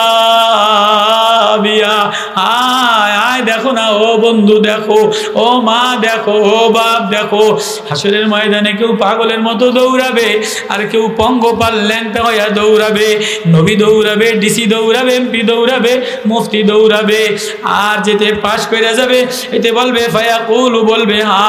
আয় আয় দেখো না ও বন্ধু দেখো, ও মা দেখো, ও বাপ দেখো, হাসরের ময়দানে কেউ পাগলের মতো দৌড়াবে, আর কেউ পঙ্গপাল ল্যাংটা হইয়া দৌড়াবে। নবী দৌড়াবে, ডিসি দৌড়াবে, এমপি দৌড়াবে, মুফতি দৌড়াবে, আর যেতে পাশ করে যাবে এতে বলবে ফায়াকুলু, বলবে হা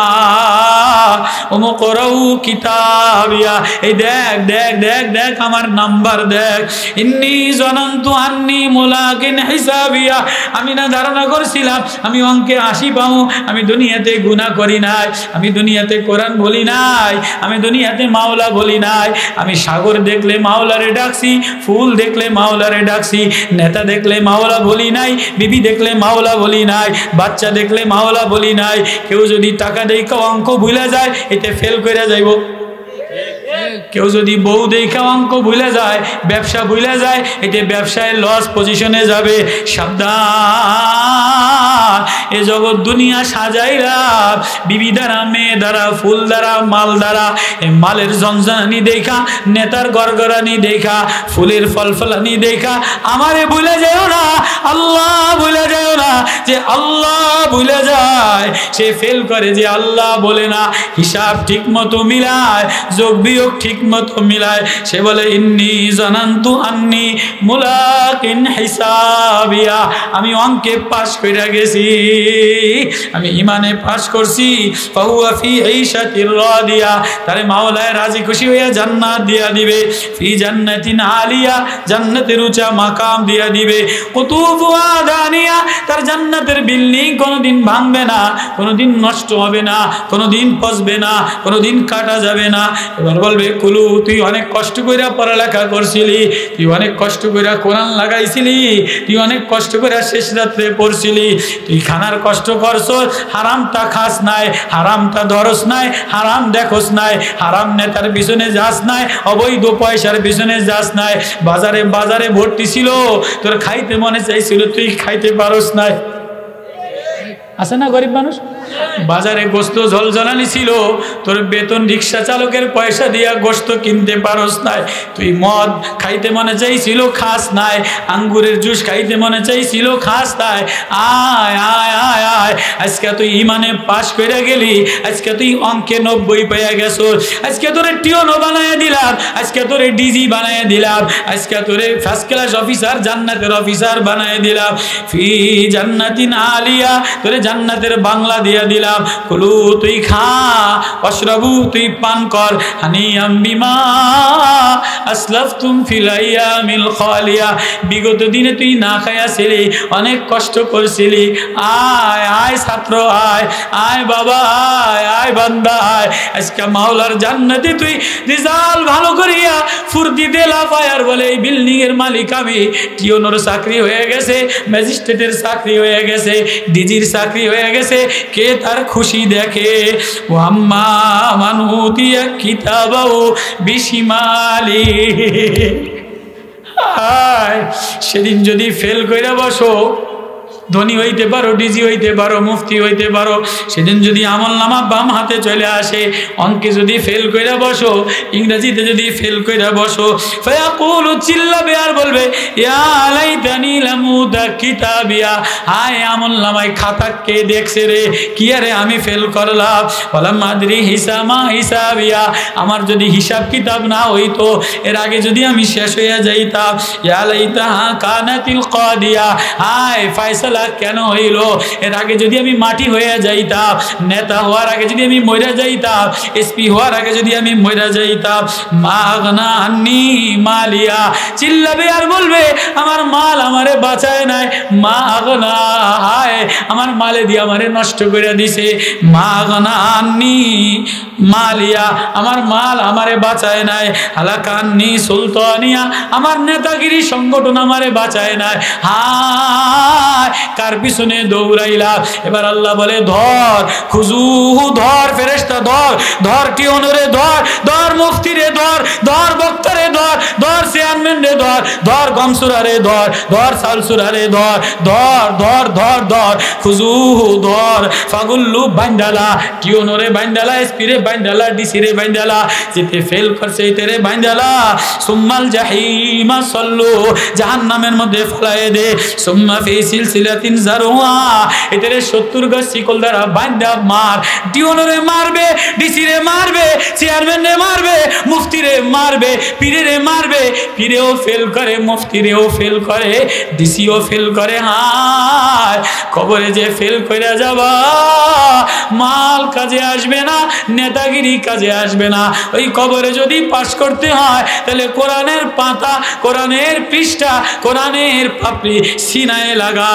ওমকরাউ কিতাবিয়া, এই দেখ দেখ দেখ দেখ আমার নাম্বার দেখ। ইন্নী জানান্তু আন্নী মুলাকিন হিসাবিয়া, আমি না ধারণা করছিলাম আমি অঙ্কে 80 পাবো, আমি দুনিয়াতে গুনাহ করি নাই, আমি দুনিয়াতে কোরআন বলি নাই, আমি দুনিয়াতে মাওলা বলি নাই, আমি সাগর দেখলে মাওলারে ডাকছি, ফুল দেখলে মাওলারে ডাকছি, নেতা দেখলে মাওলা বলি নাই, বিবি দেখলে মাওলা বলি নাই, বাচ্চা দেখলে মাওলা বলি নাই। কেউ যদি টাকা দেখা অঙ্ক ভুলে যায় এতে ফেল করে যাইব, কেউ যদি বউ দেখা অঙ্ক ভুলে যায়, ব্যবসা ভুলে যায়, এতে ব্যবসায় লস পজিশনে যাবে। সাবধান, এ জগৎ দুনিয়া সাজাইলাম বিবি দ্বারা, মেয়ে দ্বারা, ফুল দ্বারা, মাল দ্বারা। এই মালের জঞ্জানি দেখা, নেতার গড়গড়ানি দেখা, ফুলের ফলফলানি দেখা আমারে ভুলে যাও না, আল্লাহ ভুলে যাও না। যে আল্লাহ ভুলে যায় সে ফেল করে, যে আল্লাহ বলে না, হিসাব ঠিক মতো মিলায়, যোগ বিয়োগ ঠিক মতো মিলায়, সে বলে ইন্নী জানান্তু আন্নী মুলাকিন হিসাবিয়া, আমি অঙ্কে পাস কইরা গেছি, আমি ইমানে পাস করছি। ফাহুয়া ফি ঈশাতির রাদিয়া, তারে মাওলায় রাজি খুশি হইয়া জান্নাত দিয়া দিবে। ফি জান্নাতিন আলিয়া, জান্নাতের উঁচা মাকাম দিয়া দিবে। কুতুবুহা দানিয়া, তার জান্নাতের বিল্ডিং কোনোদিন ভাঙবে না, কোনোদিন নষ্ট হবে না, কোনোদিন পচবে না, কোনোদিন কাটা যাবে না। এবার বলবে কুলু, তুই অনেক কষ্ট কইরা পড়ালেখা করছিলি, তুই অনেক কষ্ট কইরা কোরআন লাগাইছিলি, তুই অনেক কষ্ট কইরা শেষ রাত্রে পড়ছিলি, তুই খানার কষ্ট করছস, হারামটা খাস নাই, হারামটা ধরস নাই, হারাম দেখোস নাই, হারাম নেতার পিছনে যাস নাই, অবৈধ পয়সার পিছনে যাস নাই, বাজারে বাজারে ভর্তি ছিল, তোর খাইতে মনে চাইছিল, তুই খাইতে পারস নাই। আছে না গরিব মানুষ, বাজারে গোস্ত ঝলঝলানি ছিল, তোর বেতন রিক্সা চালকের পয়সা দিয়া গোস্ত কিনতে পারস নাই, তুই মদ খাইতে মনে চাইছিল খাস নাই, আঙ্গুরের জুস খাইতে মনে চাইছিল খাস নাই। আয় আয় আয় আয়, আজকে তুই ইমানে পাশ করে গেলি, আজকে তুই অঙ্কে 90 পেয়ে গেছো, আজকে তোরে টিওনো বানায় দিলাম, আজকে তোরে ডিজি বানায় দিলাম, আজকে তোরে ফার্স্ট ক্লাস অফিসার, জান্নাতের অফিসার বানায় দিলাম। ফি জান্নাতিন আলিয়া, তোরে জান্নাতের বাংলা দিয়া দিলাম। কুলু, তুই খা, অশরাবু, তুই পান কর, হানিয়াম বিমা আসলাফতুম ফিল আইয়ামিল খালিয়া, বিগত দিনে তুই না খাইয়াছিলি, অনেক কষ্ট করছিলি। আয় আয় ছাত্র, আয় আয় বাবা, আয় আয় বান্দা, আয়, আজকে মাওলার জান্নাতে তুই রিজাল্ট ভালো করিয়া ফুর্তিতে লাফায়ার বলে এই বিল্ডিং এর মালিক আমি, টিওনোর চাকরি হয়ে গেছে, ম্যাজিস্ট্রেটের চাকরি হয়ে গেছে, ডিজির চাকরি হয়ে গেছে, কে তার খুশি দেখে। ও আম্মা মান উতিয়া কিতাবাহু বিশিমালি, সেদিন যদি ফেল কইরা বসো, ধনী হইতে পারো, ডিজি হইতে পারো, মুফতি হইতে পারো, সেদিন যদি আমলনামা বাম হাতে চলে আসে, অঙ্কে যদি ফেল কইরা বসো, ইংরেজিতে যদি ফেল কইরা বসো, ফায়াকুলু, চিল্লাবে আর বলবে ইয়া লাইতানি লামুতা কিতাবিয়া, হায় আমলনামায় খাতা কে দেখছে রে, কি আরে আমি ফেল করলাম। ওয়ালাম আদরি হিসামা হিসাবিয়া, আমার যদি হিসাব কিতাব না হইতো, এর আগে যদি আমি শেষ হইয়া যাইতাম। ইয়া লাইতাহা কানাতিল কাদিয়া, হায় ফায়সালা কেন হইল, এর আগে যদি আমি মাটি হয়ে যাইতাম, নেতা হওয়ার আগে যদি আমি মইরা যাইতাম, এসপি হওয়ার আগে যদি আমি মইরা যাইতাম। মা আগনা আন্নি মালিয়া, চিল্লাবে আর বলবে আমার মাল আমারে বাঁচায় নাই, মা আগনা, হায় আমার মালে দিয়ে আমারে নষ্ট করে দিছে। মা আগনা আন্নি মালিয়া, আমার মাল আমারে বাঁচায় নাই। হালাকান্নি সুলতানিয়া, আমার নেতাগিরি সংগঠন আমারে বাঁচায় নাই। হায় কার পিছনে দৌড়াইলা। এবার আল্লাহ বলে ধর, খুজুহু, ধর ফেরেশতা, ধর, ধর টিওনরে, ধর, ধর মুফতিরে, ধর, ধর বক্তারে, ধর, ধর চেয়ারম্যান রে ধর, ধর গমসুরা রে ধর, ধর সালসুরা রে ধর, ধর ধর ধর ধর খুজুহু ধর ফাগুল্লু বান্দালা, টিওনরে বান্দালা, এসপি রে বান্দালা, ডিসি রে বান্দালা, যেতে ফেল করছে তেরে বান্দালা, সুম্মাল জাহিমা সল্লু, জাহান্নামের মধ্যে ফেলায়ে দে, সুম্মা ফি সিলসিলাতিন জারুহা, এতেরে 70 গজ শিকল দ্বারা বান্দা মার, টিওনরে মারবে, ডিসি রে মারবে, চেয়ারম্যান রে মারবে, মুফতি রে মারবে, পীরে রে মারবে, পীরেও ফেল করে, মুফতিরেও ফেল করে, ডিসিও ফেল করে। হায় কবরে যে ফেল করে যাবা, মাল কাজে আসবে না, নেতাগিরি কাজে আসবে না। ওই কবরে যদি পাশ করতে হয় তাহলে কোরআনের পাতা, কোরআনের পৃষ্ঠা, কোরআনের পাপড়ি সিনায় লাগাও।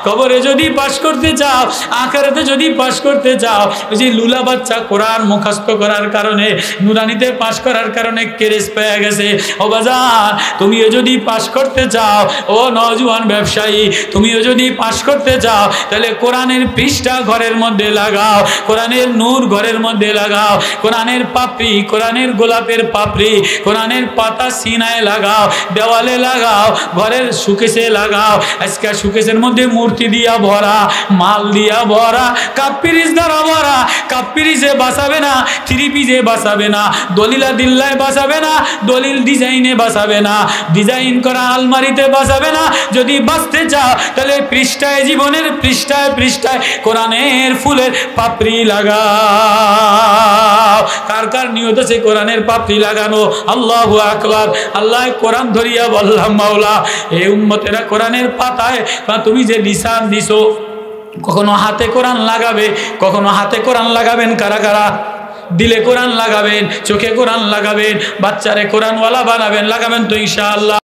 কবরে যদি পাশ করতে চাও, আখিরাতে যদি পাশ করতে চাও, ওই যে লুলা বাচ্চা কোরআন মুখস্থ করার কারণে, নুরানিতে পাশ করার কারণে কেরেস পেয়ে গেছে। ও বাজার, তুমিও যদি পাশ করতে চাও, ও নওজোয়ান ব্যবসায়ী, তুমিও যদি পাশ করতে চাও, তাহলে কোরআনের পৃষ্ঠা ঘরের মধ্যে লাগাও, কোরআনের নূর ঘরের মধ্যে লাগাও, কোরআনের পাপড়ি, কোরআনের গোলাপের পাপড়ি, কোরআনের পাতা সিনায় লাগাও, দেওয়ালে লাগাও, ঘরের সুকেশে লাগাও। আজকে সুকেশের মধ্যে মূর্তি দিয়া ভরা, মাল দিয়া ভরা, কাপ পিরিজ দ্বারা ভরা। কাপ পিরিজে বাঁচাবে না, থ্রি পিজে বাঁচাবে না, দলিলা দিল্লায় বাঁচাবে না, দলিল ডিজাইনে বাঁচাবে না, ডিজাইন করা আলমারিতে বাঁচাবে না। যদি বাঁচতে চাও তাহলে পৃষ্ঠায়, জীবনের পৃষ্ঠায় পৃষ্ঠায় কোরআনের ফুলের পাপড়ি লাগাও। কার কার নিয়ত আছে কোরআনের পাপড়ি লাগানো? আল্লাহু আকবার। আল্লাহ কোরআন ধরিয়া বললাম, মাওলা এই উম্মতেরা কোরআনের পাতায় তুমি যে লিসান দিছো, কখনো হাতে কোরআন লাগাবে, কখনো হাতে কোরআন লাগাবেন কারা কারা? দিলে কোরআন লাগাবেন, চোখে কোরআন লাগাবেন, বাচ্চারে কোরআনওয়ালা বানাবেন, লাগাবেন তো ইনশাআল্লাহ।